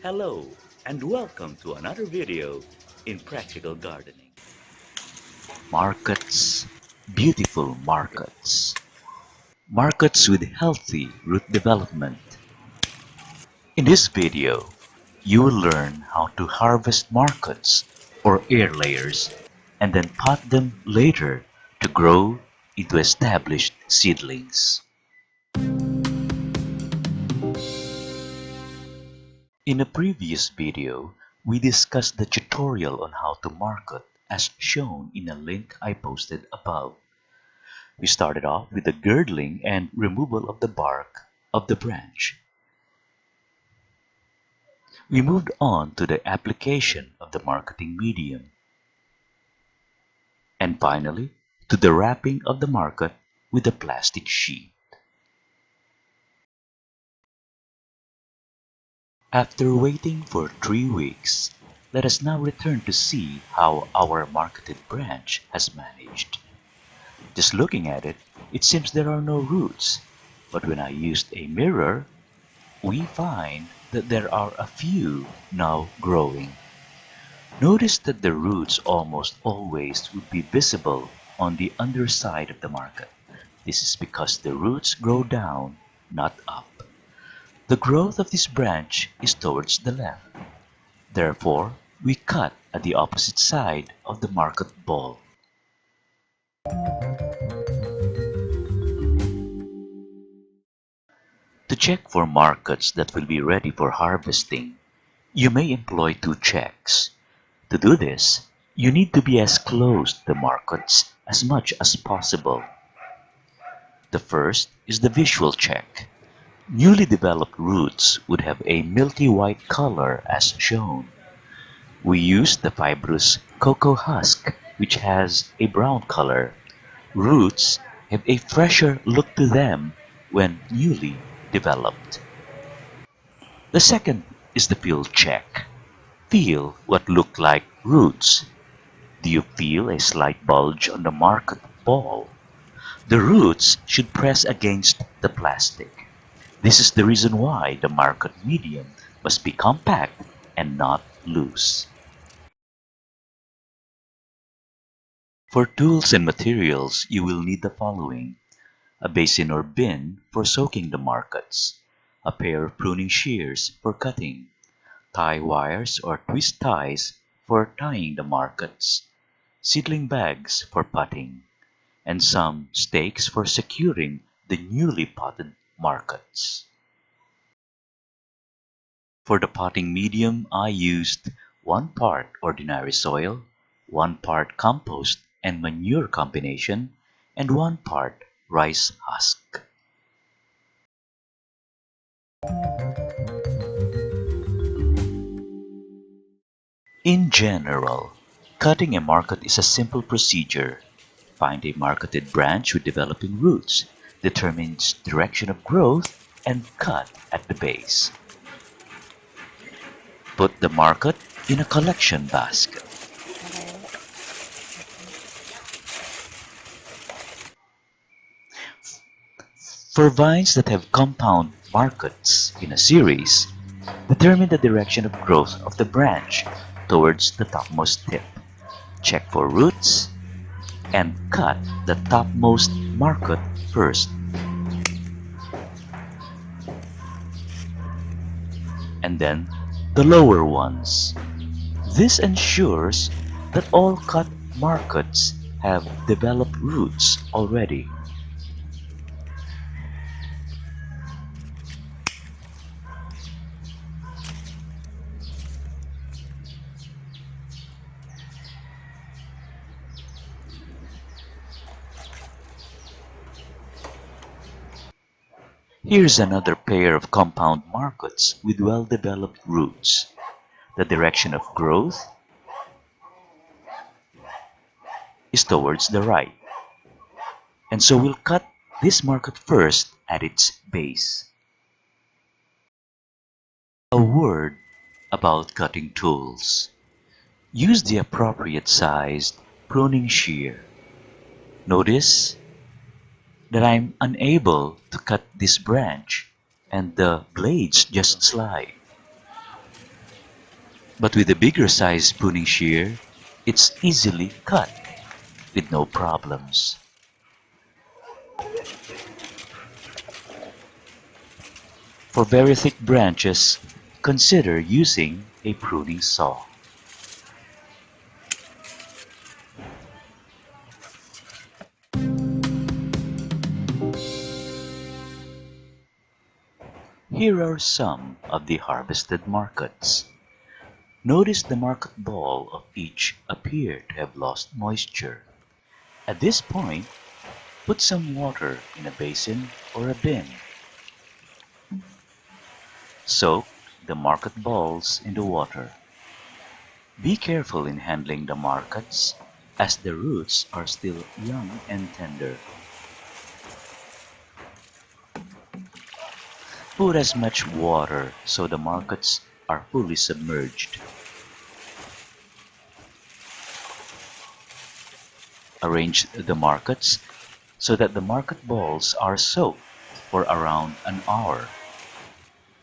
Hello and welcome to another video in Practical Gardening. Marcots, beautiful marcots. Marcots with healthy root development. In this video, you will learn how to harvest marcots or air layers and then pot them later to grow into established seedlings. In a previous video, we discussed the tutorial on how to market as shown in a link I posted above. We started off with the girdling and removal of the bark of the branch. We moved on to the application of the marketing medium. And finally, to the wrapping of the market with a plastic sheet. After waiting for 3 weeks, let us now return to see how our marketed branch has managed. Just looking at it, it seems there are no roots, but when I used a mirror, we find that there are a few now growing. Notice that the roots almost always would be visible on the underside of the market. This is because the roots grow down, not up. The growth of this branch is towards the left. Therefore, we cut at the opposite side of the market ball. To check for marcots that will be ready for harvesting, you may employ 2 checks. To do this, you need to be as close to the marcots as much as possible. The first is the visual check. Newly developed roots would have a milky white color as shown. We use the fibrous cocoa husk, which has a brown color. Roots have a fresher look to them when newly developed. The second is the feel check. Feel what look like roots. Do you feel a slight bulge on the market ball? The roots should press against the plastic. This is the reason why the market medium must be compact and not loose. For tools and materials, you will need the following: a basin or bin for soaking the marcots, a pair of pruning shears for cutting, tie wires or twist ties for tying the marcots, seedling bags for potting, and some stakes for securing the newly potted marcots. For the potting medium, I used 1 part ordinary soil, 1 part compost and manure combination, and 1 part rice husk. In general, cutting a marcot is a simple procedure. Find a marketed branch with developing roots, determine its direction of growth, and cut at the base. Put the marcot in a collection basket. For vines that have compound marcots in a series, determine the direction of growth of the branch towards the topmost tip. Check for roots and cut the topmost marcot first, and then the lower ones. This ensures that all cut marcots have developed roots already. Here's another pair of compound marcots with well-developed roots. The direction of growth is towards the right, and so we'll cut this marcot first at its base. A word about cutting tools. Use the appropriate sized pruning shear. Notice that I'm unable to cut this branch and the blades just slide. But with a bigger size pruning shear, it's easily cut with no problems. For very thick branches, consider using a pruning saw. Here are some of the harvested marcots. Notice the marked ball of each appear to have lost moisture. At this point, put some water in a basin or a bin. Soak the marked balls in the water. Be careful in handling the marcots as the roots are still young and tender. Put as much water so the marcots are fully submerged. Arrange the marcots so that the marcot balls are soaked for around an hour.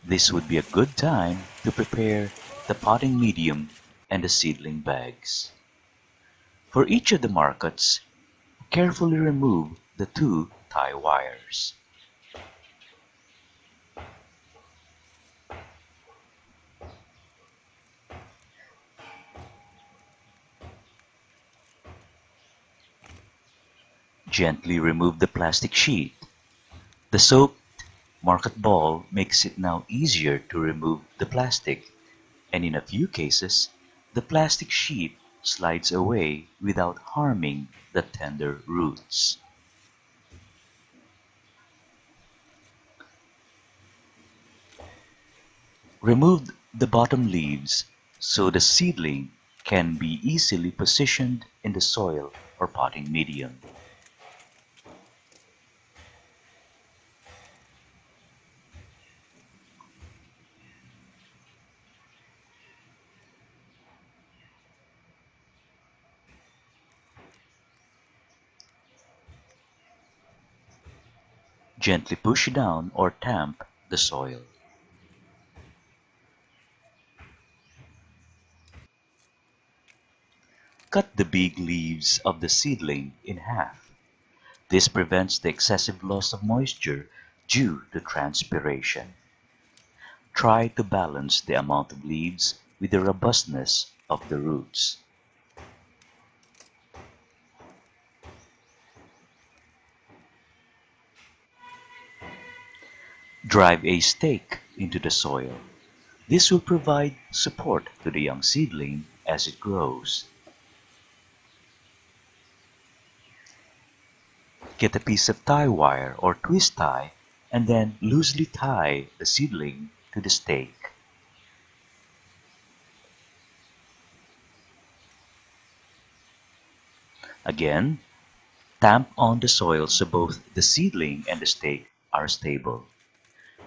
This would be a good time to prepare the potting medium and the seedling bags. For each of the marcots, carefully remove the two tie wires. Gently remove the plastic sheet. The soaked marcot ball makes it now easier to remove the plastic, and in a few cases, the plastic sheet slides away without harming the tender roots. Remove the bottom leaves so the seedling can be easily positioned in the soil or potting medium. Gently push down or tamp the soil. Cut the big leaves of the seedling in half. This prevents the excessive loss of moisture due to transpiration. Try to balance the amount of leaves with the robustness of the roots. Drive a stake into the soil. This will provide support to the young seedling as it grows. Get a piece of tie wire or twist tie and then loosely tie the seedling to the stake. Again, tamp on the soil so both the seedling and the stake are stable.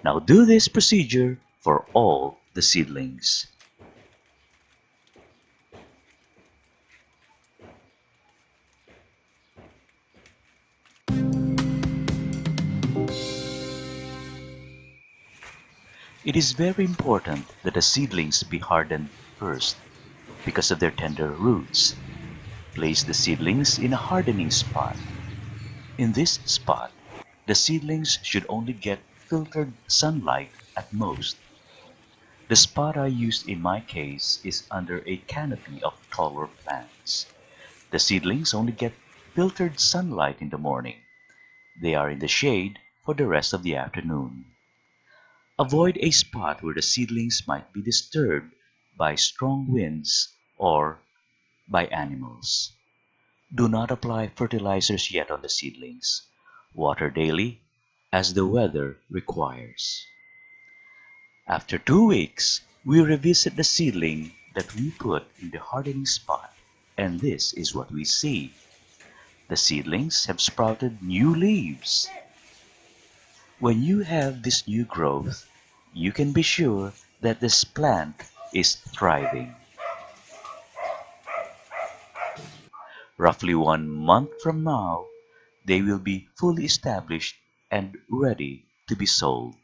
Now do this procedure for all the seedlings. It is very important that the seedlings be hardened first because of their tender roots. Place the seedlings in a hardening spot. In this spot, the seedlings should only get filtered sunlight at most. The spot I used in my case is under a canopy of taller plants. The seedlings only get filtered sunlight in the morning. They are in the shade for the rest of the afternoon. Avoid a spot where the seedlings might be disturbed by strong winds or by animals. Do not apply fertilizers yet on the seedlings. Water daily as the weather requires. After 2 weeks, we revisit the seedling that we put in the hardening spot, and this is what we see. The seedlings have sprouted new leaves. When you have this new growth, you can be sure that this plant is thriving. Roughly 1 month from now, they will be fully established and ready to be sold.